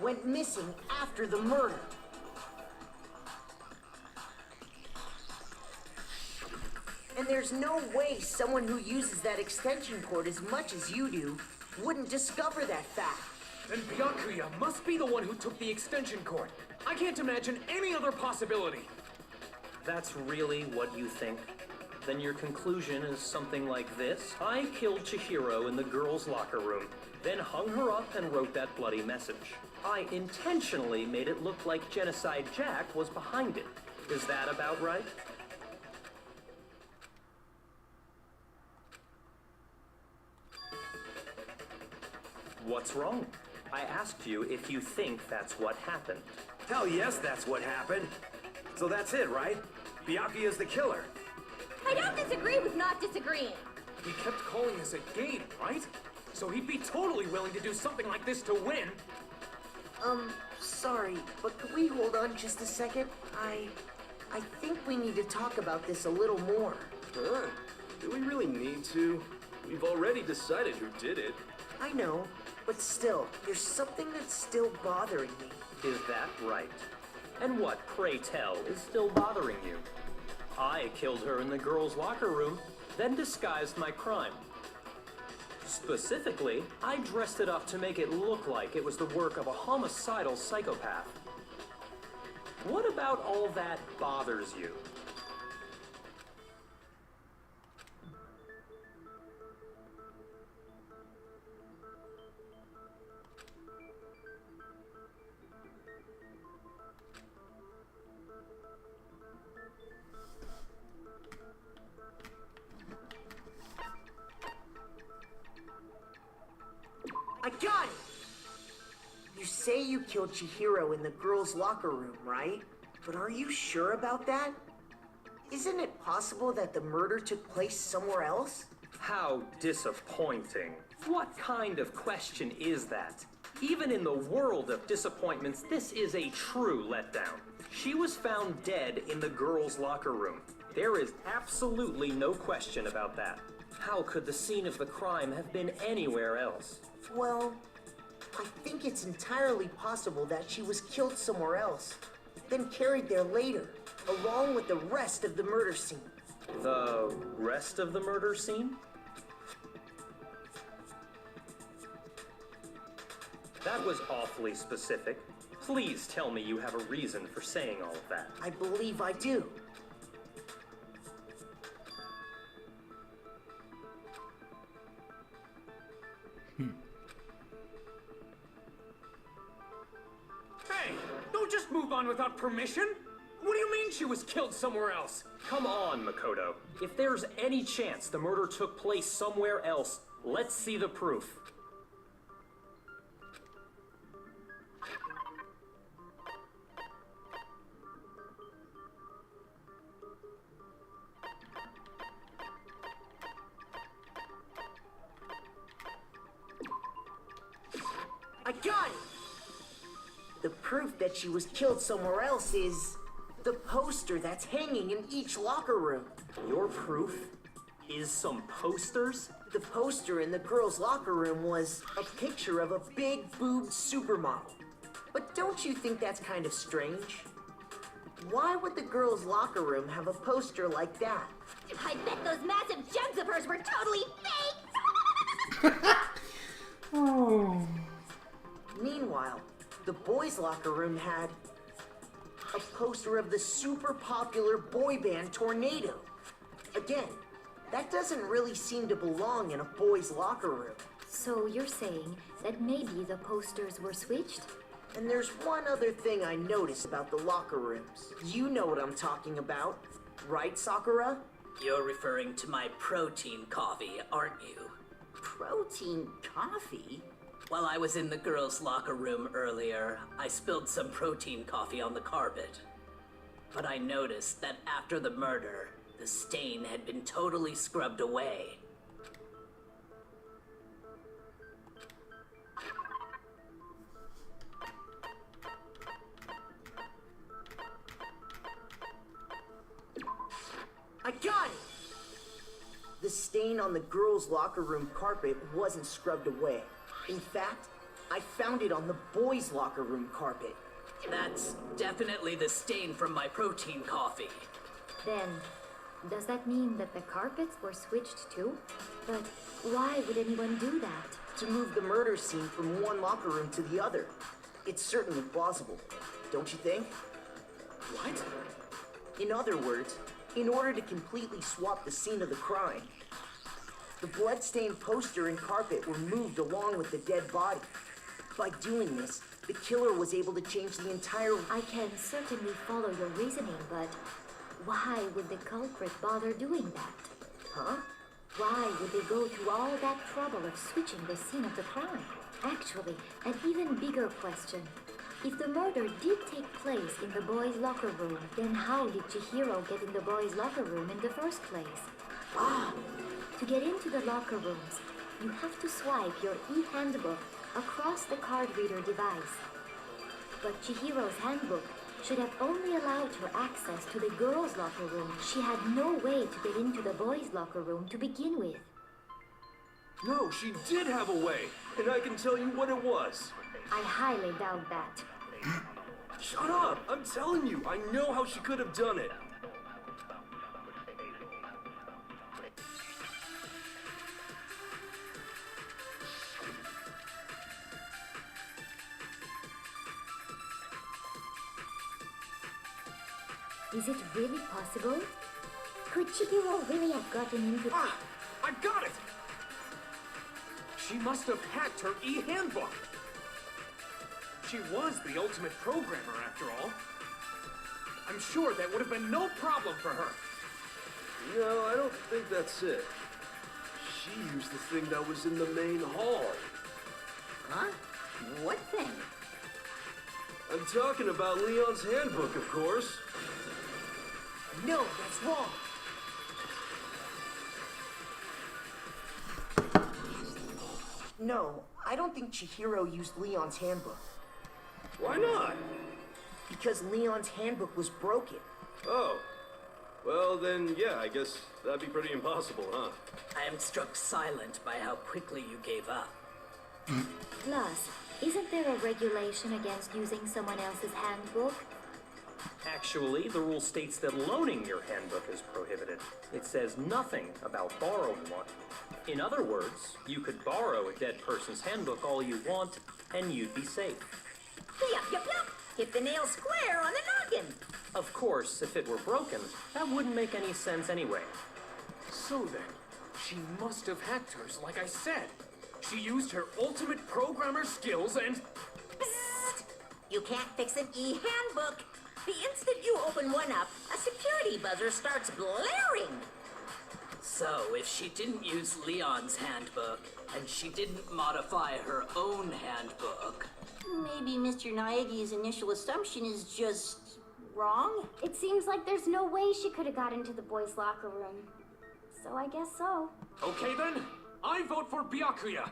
S10: went missing after the murder. And there's no way someone who uses that extension cord as much as you do wouldn't discover that fact.
S8: Then Byakuya must be the one who took the extension cord. I can't imagine any other possibility.
S2: That's really what you think? Then your conclusion is something like this. I killed Chihiro in the girls' locker room, then hung her up and wrote that bloody message. I intentionally made it look like Genocide Jack was behind it. Is that about right? What's wrong? I asked you if you think that's what happened.
S12: Hell yes, that's what happened. So that's it, right? Byakuya's the killer.
S6: I don't disagree with not disagreeing.
S8: He kept calling this a game, right? So he'd be totally willing to do something like this to win.
S10: Sorry, but could we hold on just a second? I think we need to talk about this a little more.
S9: Huh? Do we really need to? We've already decided who did it.
S10: I know, but still, there's something that's still bothering me.
S2: Is that right? And what, pray tell, is still bothering you? I killed her in the girls' locker room, then disguised my crime. Specifically, I dressed it up to make it look like it was the work of a homicidal psychopath. What about all that bothers you?
S10: I got it! You say you killed Chihiro in the girls' locker room, right? But are you sure about that? Isn't it possible that the murder took place somewhere else?
S2: How disappointing. What kind of question is that? Even in the world of disappointments, this is a true letdown. She was found dead in the girls' locker room. There is absolutely no question about that. How could the scene of the crime have been anywhere else?
S10: Well, I think it's entirely possible that she was killed somewhere else, then carried there later, along with the rest of the murder scene.
S2: The rest of the murder scene? That was awfully specific. Please tell me you have a reason for saying all of that.
S10: I believe I do.
S8: Hey, don't just move on without permission. What do you mean she was killed somewhere else?
S2: Come on, Makoto. If there's any chance the murder took place somewhere else, let's see the proof.
S10: I got it! The proof that she was killed somewhere else is the poster that's hanging in each locker room.
S2: Your proof is some posters?
S10: The poster in the girls' locker room was a picture of a big-boobed supermodel. But don't you think that's kind of strange? Why would the girls' locker room have a poster like that?
S6: I bet those massive jugs of hers were totally fake!
S3: Oh.
S10: Meanwhile, the boys' locker room had a poster of the super popular boy band Tornado. Again, that doesn't really seem to belong in a boys' locker room.
S14: So you're saying that maybe the posters were switched?
S10: And there's one other thing I noticed about the locker rooms. You know what I'm talking about, right, Sakura?
S5: You're referring to my protein coffee, aren't you?
S1: Protein coffee?
S5: While I was in the girls' locker room earlier, I spilled some protein coffee on the carpet. But I noticed that after the murder, the stain had been totally scrubbed away.
S10: I got it! The stain on the girls' locker room carpet wasn't scrubbed away. In fact, I found it on the boys' locker room carpet.
S5: That's definitely the stain from my protein coffee.
S14: Then, does that mean that the carpets were switched too? But why would anyone do that?
S10: To move the murder scene from one locker room to the other. It's certainly plausible, don't you think?
S8: What?
S10: In other words, in order to completely swap the scene of the crime, the blood-stained poster and carpet were moved along with the dead body. By doing this, the killer was able to change the entire...
S14: I can certainly follow your reasoning, but why would the culprit bother doing that?
S10: Huh?
S14: Why would they go to all that trouble of switching the scene of the crime? Actually, an even bigger question. If the murder did take place in the boys' locker room, then how did Chihiro get in the boys' locker room in the first place?
S10: Ah!
S14: To get into the locker rooms, you have to swipe your e-handbook across the card reader device. But Chihiro's handbook should have only allowed her access to the girls' locker room. She had no way to get into the boys' locker room to begin with.
S9: No, she did have a way, and I can tell you what it was.
S14: I highly doubt that.
S9: Shut up! I'm telling you, I know how she could have done it.
S14: Is it really possible? Could Chihiro really have gotten into...
S8: Ah! I got it! She must have hacked her e-handbook. She was the ultimate programmer, after all. I'm sure that would have been no problem for her.
S9: No, I don't think that's it. She used the thing that was in the main hall.
S1: Huh? What thing?
S9: I'm talking about Leon's handbook, of course.
S10: No, that's wrong. No, I don't think Chihiro used Leon's handbook.
S9: Why not?
S10: Because Leon's handbook was broken.
S9: Oh. Well, then, yeah, I guess that'd be pretty impossible, huh?
S5: I am struck silent by how quickly you gave up.
S14: Plus, isn't there a regulation against using someone else's handbook?
S2: Actually, the rule states that loaning your handbook is prohibited. It says nothing about borrowing one. In other words, you could borrow a dead person's handbook all you want, and you'd be safe.
S1: Yup, yup, yup. Hit the nail square on the noggin.
S2: Of course, if it were broken, that wouldn't make any sense anyway.
S8: So then, she must have hacked hers, like I said. She used her ultimate programmer skills and...
S1: Bzzzt. You can't fix an e-handbook. The instant you open one up, a security buzzer starts blaring.
S5: So, if she didn't use Leon's handbook, and she didn't modify her own handbook...
S4: Maybe Mr. Naegi's initial assumption is just wrong?
S6: It seems like there's no way she could have got into the boys' locker room. So I guess so.
S8: Okay then, I vote for Byakuya.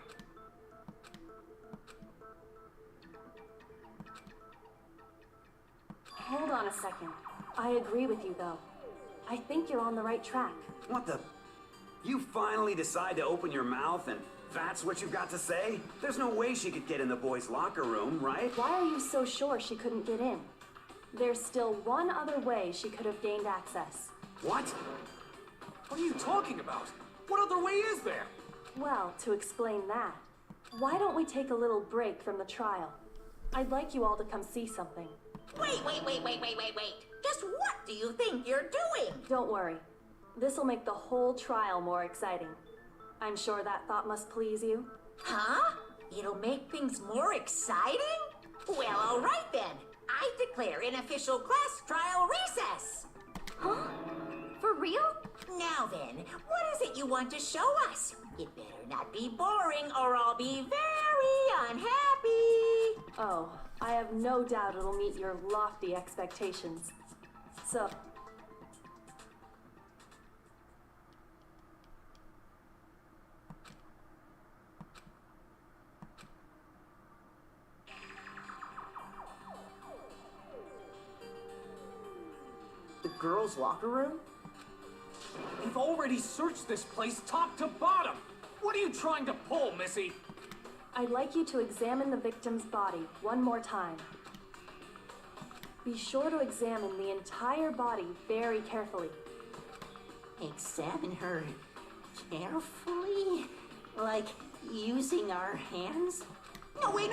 S11: Hold on a second. I agree with you, though. I think you're on the right track.
S12: What the? You finally decide to open your mouth and that's what you've got to say? There's no way she could get in the boys' locker room, right?
S11: Why are you so sure she couldn't get in? There's still one other way she could have gained access.
S12: What?
S8: What are you talking about? What other way is there?
S11: Well, to explain that, why don't we take a little break from the trial? I'd like you all to come see something.
S1: Wait. Just what do you think you're doing?
S11: Don't worry. This'll make the whole trial more exciting. I'm sure that thought must please you.
S1: Huh? It'll make things more exciting? Well, all right then. I declare an official class trial recess.
S6: Huh? For real?
S1: Now then, what is it you want to show us? It better not be boring or I'll be very unhappy.
S11: Oh, I have no doubt it'll meet your lofty expectations. So...
S10: The girls' locker room?
S8: We've already searched this place top to bottom. What are you trying to pull, Missy?
S11: I'd like you to examine the victim's body one more time. Be sure to examine the entire body very carefully.
S1: Examine her carefully? Like using our hands? No way!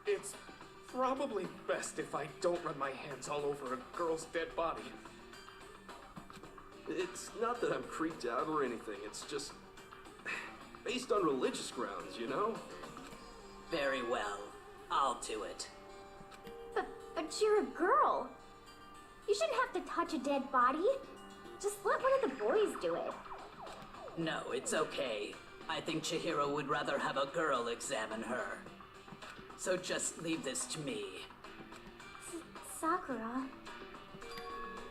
S8: It's probably best if I don't run my hands all over a girl's dead body.
S9: It's not that I'm creeped out or anything, it's just based on religious grounds, you know?
S5: Very well. I'll do it.
S6: But you're a girl. You shouldn't have to touch a dead body. Just let one of the boys do it.
S5: No, it's okay. I think Chihiro would rather have a girl examine her. So just leave this to me.
S6: Sakura.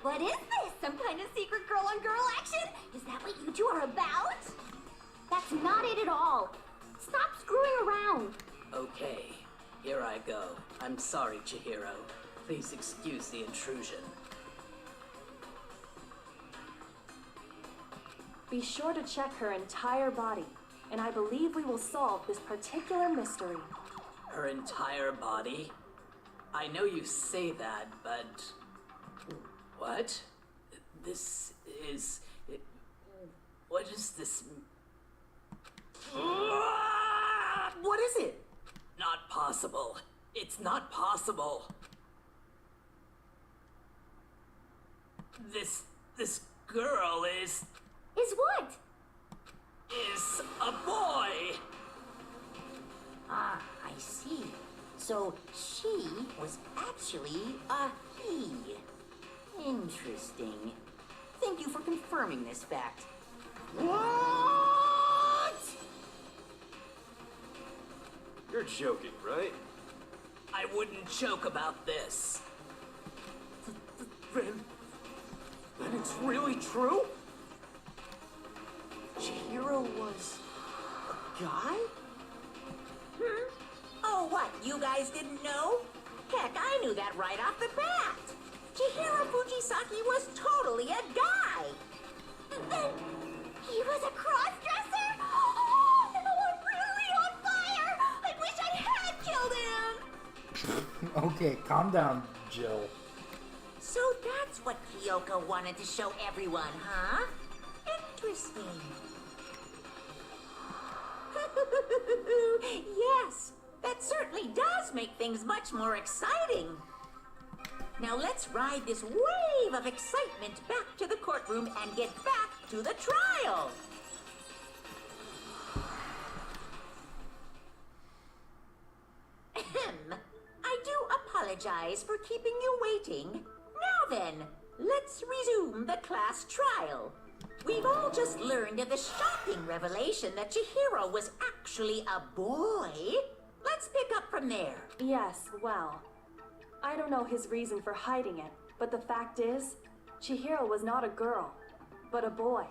S17: What is this? Some kind of secret girl-on-girl action? Is that what you two are about?
S6: That's not it at all. Stop screwing around.
S5: Okay, here I go. I'm sorry, Chihiro. Please excuse the intrusion.
S11: Be sure to check her entire body, and I believe we will solve this particular mystery.
S5: Her entire body? I know you say that, but... What? This is... What is this...
S10: What is it?
S5: Not possible. It's not possible. This girl is...
S6: Is what?
S5: Is a boy!
S1: Ah, I see. So she was actually a he. Interesting. Thank you for confirming this fact. What?
S9: You're joking, right?
S5: I wouldn't joke about this.
S8: Then it's really true?
S10: Chihiro was a guy?
S1: Oh, what? You guys didn't know? Heck, I knew that right off the bat. Chihiro Fujisaki was totally a guy.
S17: Then he was a cross-dresser? Oh, I'm really on fire! I wish I had killed him!
S3: Okay, calm down, Jill.
S1: So that's what Kyoko wanted to show everyone, huh? Interesting. Yes, that certainly does make things much more exciting. Now let's ride this wave of excitement back to the courtroom and get back to the trial. Ahem. I do apologize for keeping you waiting. Now then, let's resume the class trial. We've all just learned of the shocking revelation that Chihiro was actually a boy. Let's pick up from there.
S11: Yes, well, I don't know his reason for hiding it, but the fact is, Chihiro was not a girl, but a boy.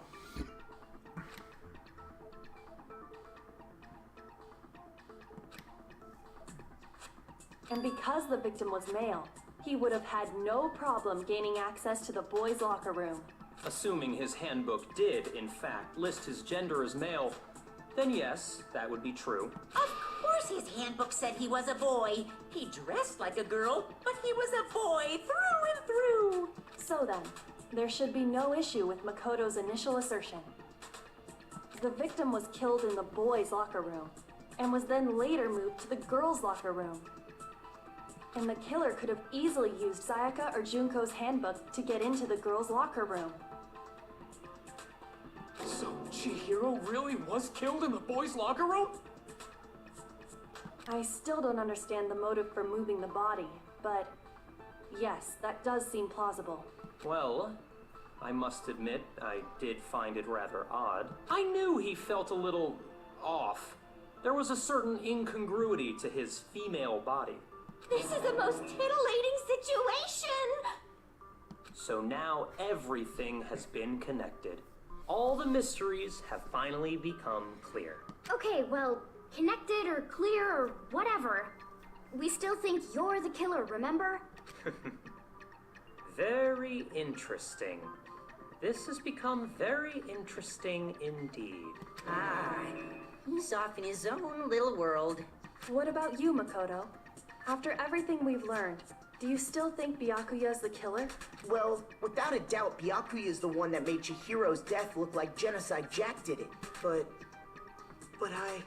S11: And because the victim was male, he would have had no problem gaining access to the boys' locker room.
S2: Assuming his handbook did, in fact, list his gender as male, then yes, that would be true.
S1: Of course his handbook said he was a boy. He dressed like a girl, but he was a boy through and through.
S11: So then, there should be no issue with Makoto's initial assertion. The victim was killed in the boys' locker room, and was then later moved to the girls' locker room. And the killer could have easily used Sayaka or Junko's handbook to get into the girls' locker room.
S8: So Chihiro really was killed in the boys' locker room?
S11: I still don't understand the motive for moving the body, but yes, that does seem plausible.
S2: Well, I must admit, I did find it rather odd. I knew he felt a little off. There was a certain incongruity to his female body.
S17: This is the most titillating situation!
S2: So now everything has been connected. All the mysteries have finally become clear.
S6: Okay, well, connected or clear or whatever. We still think you're the killer, remember?
S2: Very interesting. This has become very interesting indeed.
S1: He's off in his own little world.
S11: What about you, Makoto? After everything we've learned, do you still think Byakuya's the killer?
S10: Well, without a doubt, Byakuya is the one that made Chihiro's death look like Genocide Jack did it. But I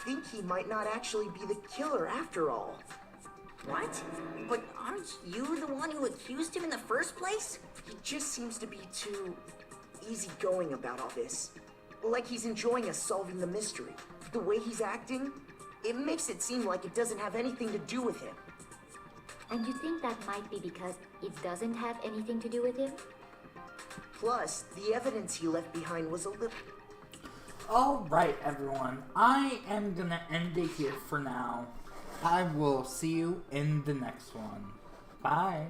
S10: think he might not actually be the killer after all.
S1: What? But aren't you the one who accused him in the first place?
S10: He just seems to be too easygoing about all this. Like he's enjoying us solving the mystery. The way he's acting, it makes it seem like it doesn't have anything to do with him.
S14: And you think that might be because it doesn't have anything to do with him?
S10: Plus, the evidence he left behind was a little...
S3: Alright, everyone. I am gonna end it here for now. I will see you in the next one. Bye.